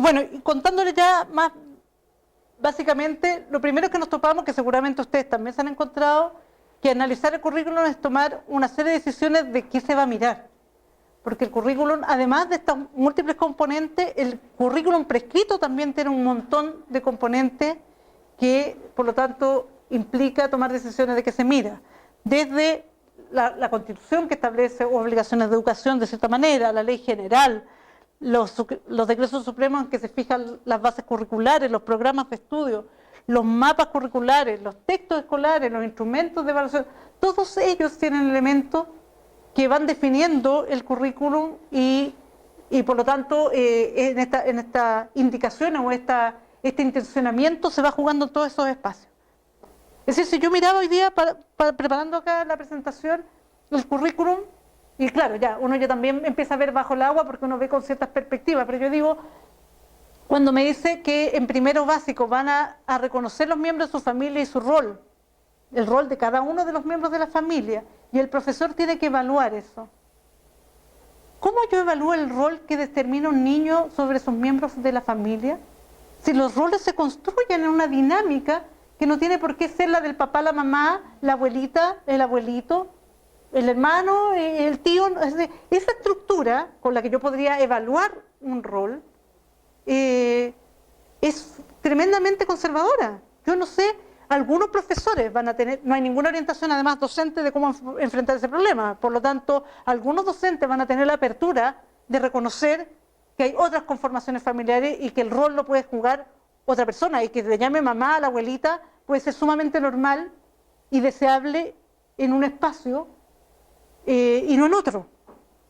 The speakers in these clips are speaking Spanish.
bueno, y contándole ya más, básicamente, lo primero que nos topamos, que seguramente ustedes también se han encontrado, que analizar el currículum es tomar una serie de decisiones de qué se va a mirar. Porque el currículum, además de estos múltiples componentes, el currículum prescrito también tiene un montón de componentes que, por lo tanto, implica tomar decisiones de qué se mira. Desde la Constitución, que establece obligaciones de educación de cierta manera, la ley general, los decretos supremos en que se fijan las bases curriculares, los programas de estudio, los mapas curriculares, los textos escolares, los instrumentos de evaluación, todos ellos tienen elementos que van definiendo el currículum y por lo tanto en esta indicación o este intencionamiento se va jugando en todos esos espacios. Es decir, si yo miraba hoy día, preparando acá la presentación, el currículum, y claro, ya uno ya también empieza a ver bajo el agua porque uno ve con ciertas perspectivas, pero yo digo, cuando me dice que en primero básico van a reconocer los miembros de su familia y su rol, el rol de cada uno de los miembros de la familia, y el profesor tiene que evaluar eso. ¿Cómo yo evalúo el rol que determina un niño sobre sus miembros de la familia? Si los roles se construyen en una dinámica que no tiene por qué ser la del papá, la mamá, la abuelita, el abuelito, el hermano, el tío. Es decir, esa estructura con la que yo podría evaluar un rol es tremendamente conservadora. Yo no sé, algunos profesores van a tener, no hay ninguna orientación además docente de cómo enfrentar ese problema, por lo tanto, algunos docentes van a tener la apertura de reconocer que hay otras conformaciones familiares y que el rol lo puede jugar otra persona, y que le llame mamá a la abuelita puede ser sumamente normal y deseable en un espacio y no en otro.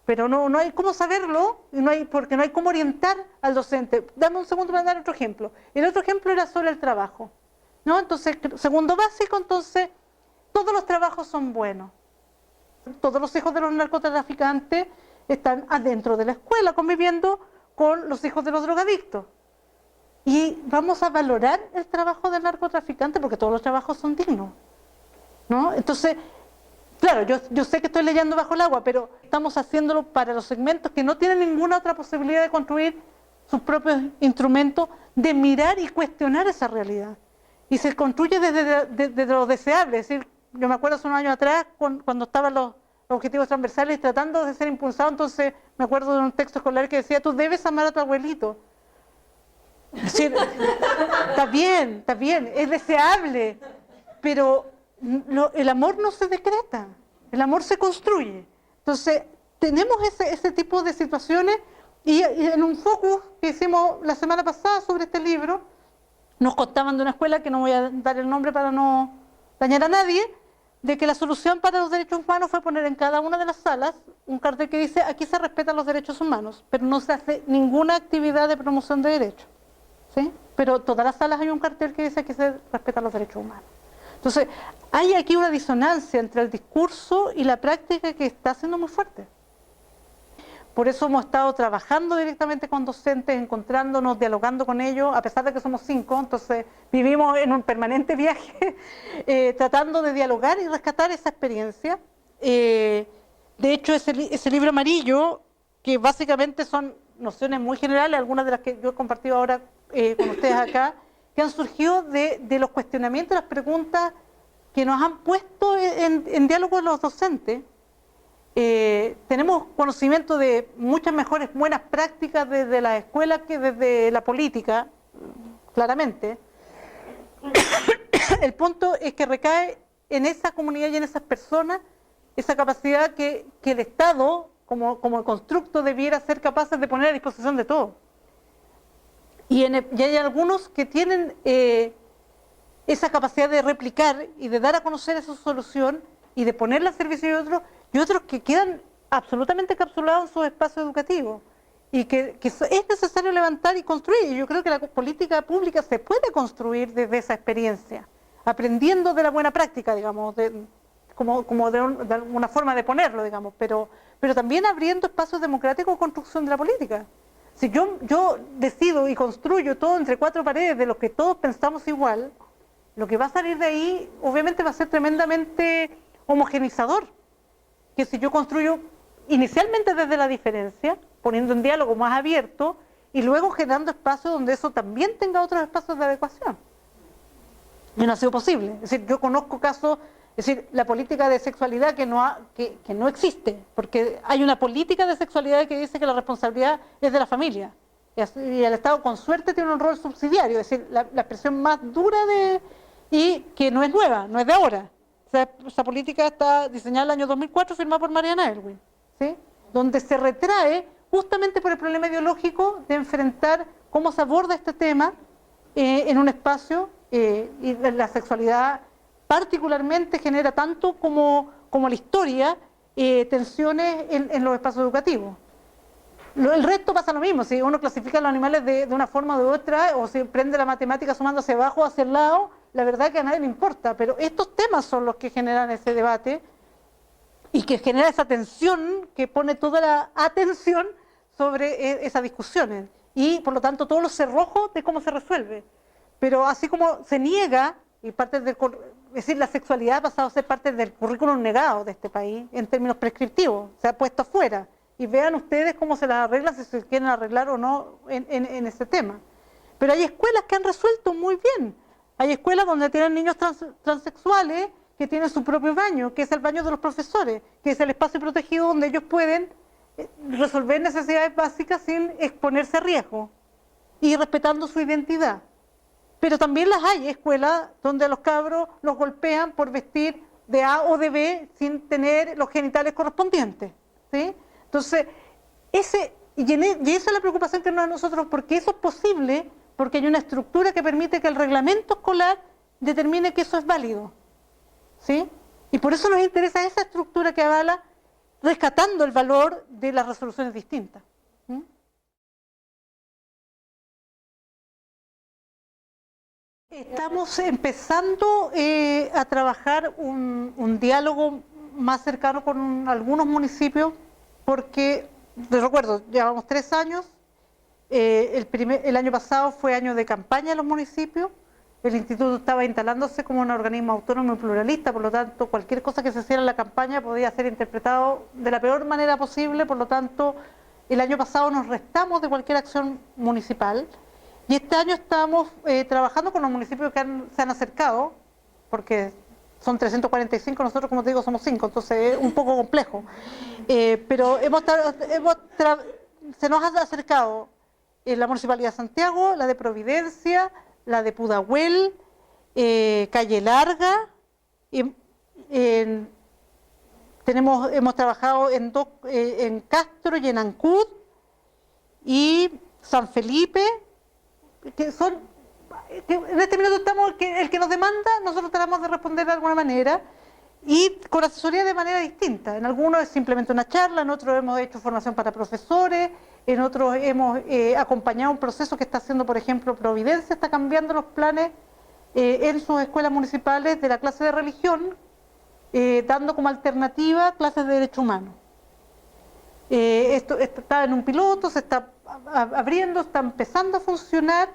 Pero no hay cómo saberlo, porque no hay cómo orientar al docente. Dame un segundo para dar otro ejemplo. El otro ejemplo era sobre el trabajo, ¿no? Entonces, segundo básico, entonces, todos los trabajos son buenos. Todos los hijos de los narcotraficantes están adentro de la escuela conviviendo con los hijos de los drogadictos. Y vamos a valorar el trabajo del narcotraficante porque todos los trabajos son dignos, ¿no? Entonces, claro, yo sé que estoy leyendo bajo el agua, pero estamos haciéndolo para los segmentos que no tienen ninguna otra posibilidad de construir sus propios instrumentos, de mirar y cuestionar esa realidad. Y se construye desde lo deseable. Es decir, yo me acuerdo hace unos años atrás, cuando estaban los objetivos transversales tratando de ser impulsados, entonces me acuerdo de un texto escolar que decía, tú debes amar a tu abuelito. Es decir, está bien, es deseable, pero el amor no se decreta, el amor se construye. Entonces, tenemos ese tipo de situaciones y en un focus que hicimos la semana pasada sobre este libro, nos contaban de una escuela, que no voy a dar el nombre para no dañar a nadie, de que la solución para los derechos humanos fue poner en cada una de las salas un cartel que dice, aquí se respetan los derechos humanos, pero no se hace ninguna actividad de promoción de derechos. ¿Sí? Pero en todas las salas hay un cartel que dice que se respetan los derechos humanos. Entonces, hay aquí una disonancia entre el discurso y la práctica que está siendo muy fuerte. Por eso hemos estado trabajando directamente con docentes, encontrándonos, dialogando con ellos, a pesar de que somos 5, entonces vivimos en un permanente viaje, tratando de dialogar y rescatar esa experiencia. De hecho, ese libro amarillo, que básicamente son nociones muy generales, algunas de las que yo he compartido ahora con ustedes acá, que han surgido de los cuestionamientos, las preguntas que nos han puesto en diálogo los docentes. Tenemos conocimiento de muchas mejores buenas prácticas desde la escuela que desde la política, claramente. El punto es que recae en esa comunidad y en esas personas esa capacidad que el Estado, como constructo, debiera ser capaces de poner a disposición de todo. Y hay algunos que tienen esa capacidad de replicar y de dar a conocer esa solución y de ponerla al servicio de otros, y otros que quedan absolutamente encapsulados en sus espacios educativos. Y que es necesario levantar y construir. Y yo creo que la política pública se puede construir desde esa experiencia, aprendiendo de la buena práctica, digamos, como de una forma de ponerlo, digamos, pero también abriendo espacios democráticos de construcción de la política. Si yo decido y construyo todo entre cuatro paredes de los que todos pensamos igual, lo que va a salir de ahí obviamente va a ser tremendamente homogenizador. Que si yo construyo inicialmente desde la diferencia, poniendo en diálogo más abierto, y luego generando espacios donde eso también tenga otros espacios de adecuación. Y no ha sido posible. Es decir, yo conozco casos, es decir, la política de sexualidad que no existe, porque hay una política de sexualidad que dice que la responsabilidad es de la familia. Y el Estado con suerte tiene un rol subsidiario, es decir, la expresión más dura y que no es nueva, no es de ahora. O sea, esa política está diseñada en el año 2004, firmada por Mariana Elwin, ¿sí? Donde se retrae justamente por el problema ideológico de enfrentar cómo se aborda este tema en un espacio, y la sexualidad particularmente genera tanto como la historia tensiones en los espacios educativos. El resto pasa lo mismo, si uno clasifica los animales de una forma o de otra, o si prende la matemática sumando hacia abajo o hacia el lado, la verdad que a nadie le importa, pero estos temas son los que generan ese debate y que genera esa tensión que pone toda la atención sobre esas discusiones y por lo tanto todos los cerrojos de cómo se resuelve. Pero así como se niega, y parte del, es decir, la sexualidad ha pasado a ser parte del currículum negado de este país en términos prescriptivos, se ha puesto afuera. Y vean ustedes cómo se las arregla, si se quieren arreglar o no en ese tema. Pero hay escuelas que han resuelto muy bien. Hay escuelas donde tienen niños transexuales que tienen su propio baño, que es el baño de los profesores, que es el espacio protegido donde ellos pueden resolver necesidades básicas sin exponerse a riesgo y respetando su identidad. Pero también las hay escuelas donde a los cabros los golpean por vestir de A o de B sin tener los genitales correspondientes, ¿sí? Entonces, y esa es la preocupación que nos da a nosotros, porque eso es posible, porque hay una estructura que permite que el reglamento escolar determine que eso es válido, ¿sí? Y por eso nos interesa esa estructura que avala rescatando el valor de las resoluciones distintas. ¿Sí? Estamos empezando a trabajar un diálogo más cercano con algunos municipios, porque, les recuerdo, llevamos 3 años, el año pasado fue año de campaña en los municipios, el instituto estaba instalándose como un organismo autónomo y pluralista, por lo tanto cualquier cosa que se hiciera en la campaña podía ser interpretado de la peor manera posible, por lo tanto el año pasado nos restamos de cualquier acción municipal, y este año estamos trabajando con los municipios que se han acercado, porque son 345, nosotros como te digo somos 5, entonces es un poco complejo. Pero se nos ha acercado la Municipalidad de Santiago, la de Providencia, la de Pudahuel, Calle Larga, hemos trabajado en Castro y en Ancud, y San Felipe, que en este minuto estamos, el que nos demanda, nosotros tratamos de responder de alguna manera, y con asesoría de manera distinta. En algunos es simplemente una charla, en otros hemos hecho formación para profesores, en otros hemos acompañado un proceso que está haciendo, por ejemplo, Providencia, está cambiando los planes en sus escuelas municipales de la clase de religión, dando como alternativa clases de derechos humanos. Esto está en un piloto, se está abriendo, está empezando a funcionar.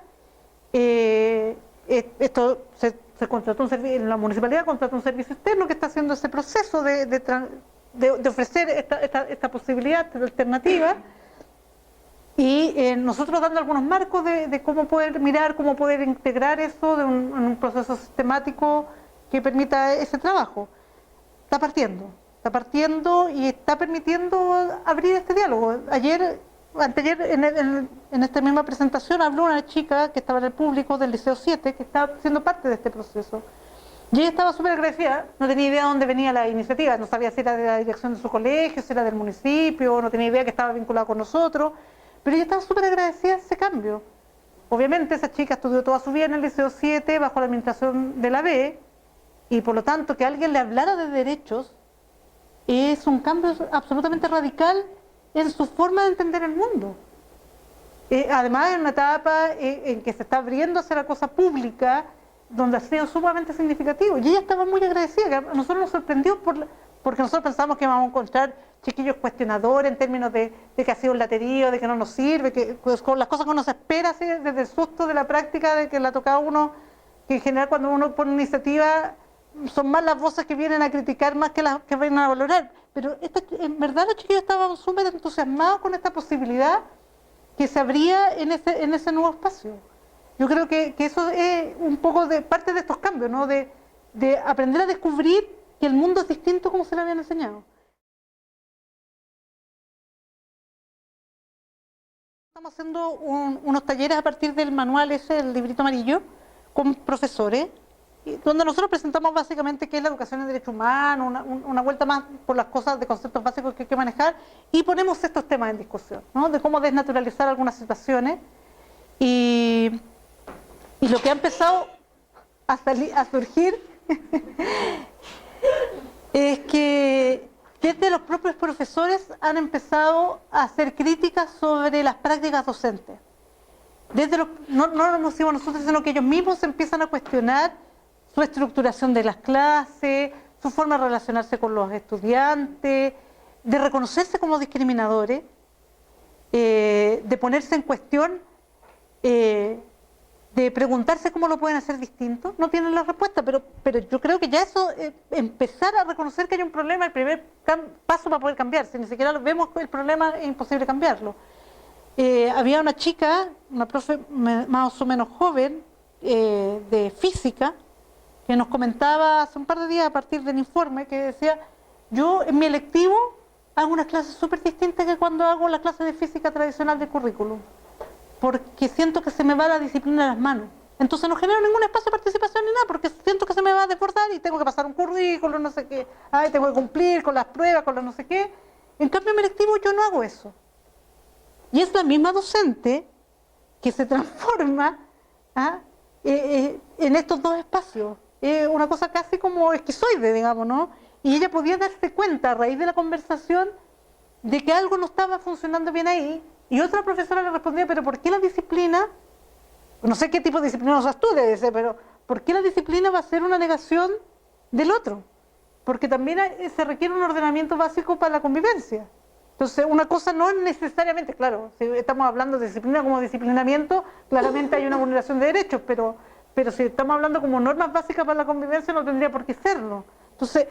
Esto se contrató la municipalidad contrató un servicio externo que está haciendo ese proceso de ofrecer esta posibilidad, esta alternativa, y nosotros dando algunos marcos de cómo poder mirar, cómo poder integrar eso en un proceso sistemático que permita ese trabajo. Está partiendo y está permitiendo abrir este diálogo. Anteayer en esta misma presentación habló una chica que estaba en el público del Liceo 7, que estaba siendo parte de este proceso. Y ella estaba súper agradecida, no tenía idea de dónde venía la iniciativa, no sabía si era de la dirección de su colegio, si era del municipio, no tenía idea que estaba vinculada con nosotros, pero ella estaba súper agradecida de ese cambio. Obviamente esa chica estudió toda su vida en el Liceo 7 bajo la administración de la B, y por lo tanto que alguien le hablara de derechos es un cambio absolutamente radical en su forma de entender el mundo. Además, en una etapa en que se está abriendo hacia la cosa pública, donde ha sido sumamente significativo. Y ella estaba muy agradecida, que a nosotros nos sorprendió porque nosotros pensamos que íbamos a encontrar chiquillos cuestionadores en términos de que ha sido un laterío, de que no nos sirve, que pues, con las cosas que uno se espera, ¿sí? Desde el susto de la práctica, de que le ha tocado a uno, que en general cuando uno pone iniciativa, son más las voces que vienen a criticar más que las que vienen a valorar. Pero en verdad los chiquillos estaban súper entusiasmados con esta posibilidad que se abría en ese nuevo espacio. Yo creo que eso es un poco de parte de estos cambios, ¿no? De aprender a descubrir que el mundo es distinto como se le habían enseñado. Estamos haciendo unos talleres a partir del manual ese, el librito amarillo, con profesores, donde nosotros presentamos básicamente qué es la educación en derechos humanos, una vuelta más por las cosas de conceptos básicos que hay que manejar, y ponemos estos temas en discusión, ¿no? De cómo desnaturalizar algunas situaciones, y lo que ha empezado a surgir es que desde los propios profesores han empezado a hacer críticas sobre las prácticas docentes. No lo hemos sido nosotros, sino que ellos mismos empiezan a cuestionar su estructuración de las clases, su forma de relacionarse con los estudiantes, de reconocerse como discriminadores, de ponerse en cuestión, de preguntarse cómo lo pueden hacer distinto. No tienen la respuesta, pero yo creo que ya eso, empezar a reconocer que hay un problema, el primer paso para poder cambiar. Si ni siquiera vemos el problema, es imposible cambiarlo. Había una chica, una profe más o menos joven, de física, que nos comentaba hace un par de días a partir del informe, que decía, yo en mi electivo hago unas clases súper distintas que cuando hago la clase de física tradicional del currículum, porque siento que se me va la disciplina de las manos. Entonces no genero ningún espacio de participación ni nada, porque siento que se me va a desbordar y tengo que pasar un currículum, no sé qué, tengo que cumplir con las pruebas, con las no sé qué. En cambio en mi electivo yo no hago eso. Y es la misma docente que se transforma en estos dos espacios. Es una cosa casi como esquizoide, digamos, ¿no? Y ella podía darse cuenta a raíz de la conversación de que algo no estaba funcionando bien ahí, y otra profesora le respondía, pero ¿por qué la disciplina? No sé qué tipo de disciplina usas tú, pero ¿por qué la disciplina va a ser una negación del otro? Porque también se requiere un ordenamiento básico para la convivencia. Entonces, una cosa no es necesariamente, claro, si estamos hablando de disciplina como disciplinamiento, claramente hay una vulneración de derechos, pero si estamos hablando como normas básicas para la convivencia, no tendría por qué serlo. Entonces,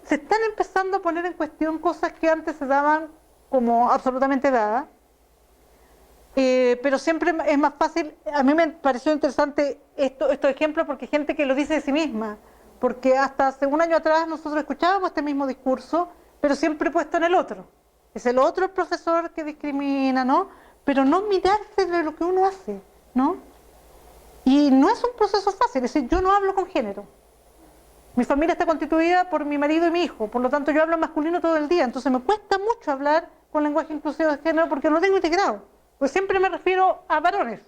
se están empezando a poner en cuestión cosas que antes se daban como absolutamente dadas, pero siempre es más fácil. A mí me pareció interesante estos ejemplos porque hay gente que lo dice de sí misma, porque hasta hace un año atrás nosotros escuchábamos este mismo discurso, pero siempre puesto en el otro. Es el otro el profesor que discrimina, ¿no? Pero no mirarse de lo que uno hace, ¿no? Y no es un proceso fácil, es decir, yo no hablo con género. Mi familia está constituida por mi marido y mi hijo, por lo tanto yo hablo masculino todo el día, entonces me cuesta mucho hablar con lenguaje inclusivo de género porque no lo tengo integrado, pues siempre me refiero a varones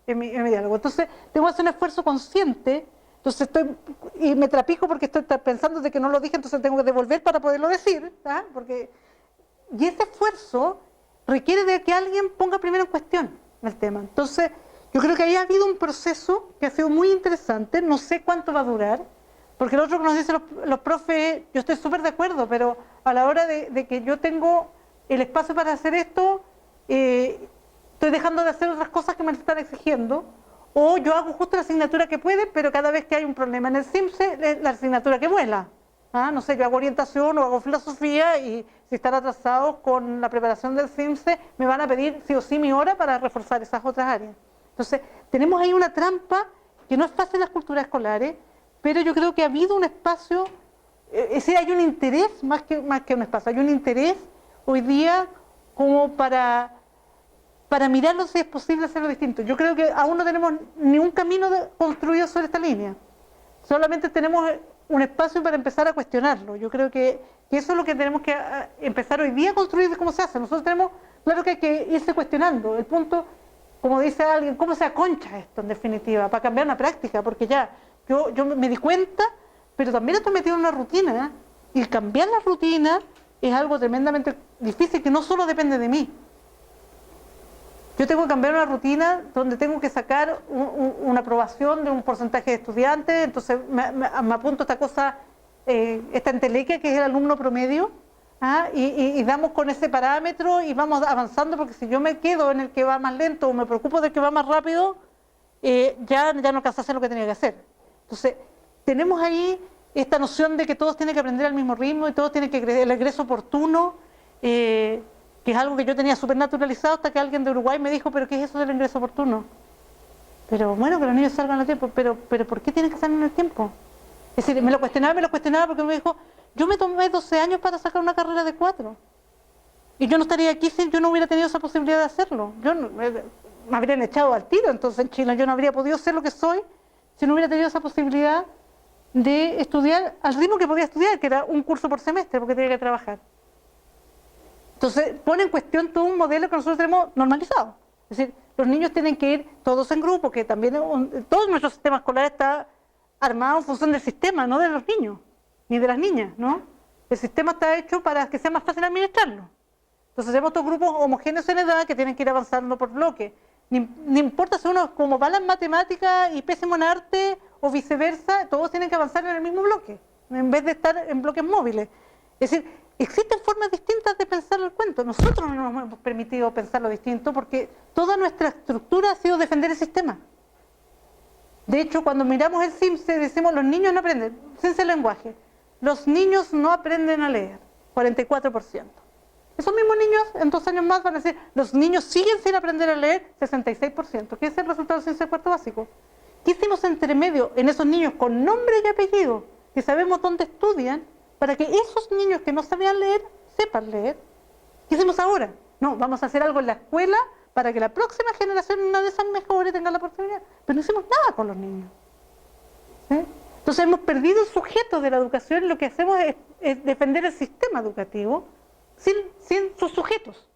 en mi diálogo. Entonces tengo que hacer un esfuerzo consciente, entonces y me trapico porque estoy pensando de que no lo dije, entonces tengo que devolver para poderlo decir, y ese esfuerzo requiere de que alguien ponga primero en cuestión el tema. Entonces yo creo que ahí ha habido un proceso que ha sido muy interesante, no sé cuánto va a durar, porque lo otro que nos dicen los profes, yo estoy súper de acuerdo, pero a la hora de que yo tengo el espacio para hacer esto, estoy dejando de hacer otras cosas que me están exigiendo, o yo hago justo la asignatura que puede, pero cada vez que hay un problema en el CIMSE, es la asignatura que vuela. No sé, yo hago orientación o hago filosofía, y si están atrasados con la preparación del CIMSE, me van a pedir sí o sí mi hora para reforzar esas otras áreas. Entonces, tenemos ahí una trampa que no es fácil en las culturas escolares, pero yo creo que ha habido un espacio, es decir, hay un interés más que un espacio, hay un interés hoy día como para mirarlo si es posible hacerlo distinto. Yo creo que aún no tenemos ni un camino construido sobre esta línea, solamente tenemos un espacio para empezar a cuestionarlo. Yo creo que eso es lo que tenemos que empezar hoy día a construir de cómo se hace. Nosotros tenemos, claro que hay que irse cuestionando. El punto, como dice alguien, ¿cómo se aconcha esto en definitiva? Para cambiar una práctica, porque ya, yo me di cuenta, pero también estoy metido en una rutina, y cambiar la rutina es algo tremendamente difícil que no solo depende de mí. Yo tengo que cambiar una rutina donde tengo que sacar una aprobación de un porcentaje de estudiantes, entonces me apunto a esta cosa, esta entelequia que es el alumno promedio, y damos con ese parámetro y vamos avanzando, porque si yo me quedo en el que va más lento o me preocupo del que va más rápido, ya no alcanzo a hacer lo que tenía que hacer. Entonces, tenemos ahí esta noción de que todos tienen que aprender al mismo ritmo y todos tienen que creer el egreso oportuno, que es algo que yo tenía súper naturalizado hasta que alguien de Uruguay me dijo, pero ¿qué es eso del ingreso oportuno? Pero bueno, que los niños salgan a tiempo, pero ¿por qué tienen que salir en el tiempo? Es decir, me lo cuestionaba porque me dijo, yo me tomé 12 años para sacar una carrera de 4. Y yo no estaría aquí si yo no hubiera tenido esa posibilidad de hacerlo. Me habrían echado al tiro, entonces en Chile yo no habría podido ser lo que soy si no hubiera tenido esa posibilidad de estudiar al ritmo que podía estudiar, que era un curso por semestre, porque tenía que trabajar. Entonces pone en cuestión todo un modelo que nosotros tenemos normalizado. Es decir, los niños tienen que ir todos en grupo, que también todo nuestro sistema escolar está armado en función del sistema, no de los niños, ni de las niñas, ¿no? El sistema está hecho para que sea más fácil administrarlo. Entonces tenemos estos grupos homogéneos en edad que tienen que ir avanzando por bloques. Ni importa si uno como va en matemáticas y pésimo en arte o viceversa, todos tienen que avanzar en el mismo bloque, en vez de estar en bloques móviles. Es decir, existen formas distintas de pensar el cuento. Nosotros no nos hemos permitido pensarlo distinto porque toda nuestra estructura ha sido defender el sistema. De hecho, cuando miramos el CIMSE decimos los niños no aprenden, ciencia del lenguaje, los niños no aprenden a leer, 44%. Esos mismos niños en 2 años más van a decir, los niños siguen sin aprender a leer, 66%, que es el resultado de ciencia de cuarto básico. ¿Qué hicimos entre medio en esos niños con nombre y apellido, que sabemos dónde estudian, para que esos niños que no sabían leer, sepan leer? ¿Qué hicimos ahora? No, vamos a hacer algo en la escuela para que la próxima generación, una de esas mejores, tenga la oportunidad. Pero no hicimos nada con los niños. ¿Sí? Entonces hemos perdido el sujeto de la educación y lo que hacemos es defender el sistema educativo sin sus sujetos.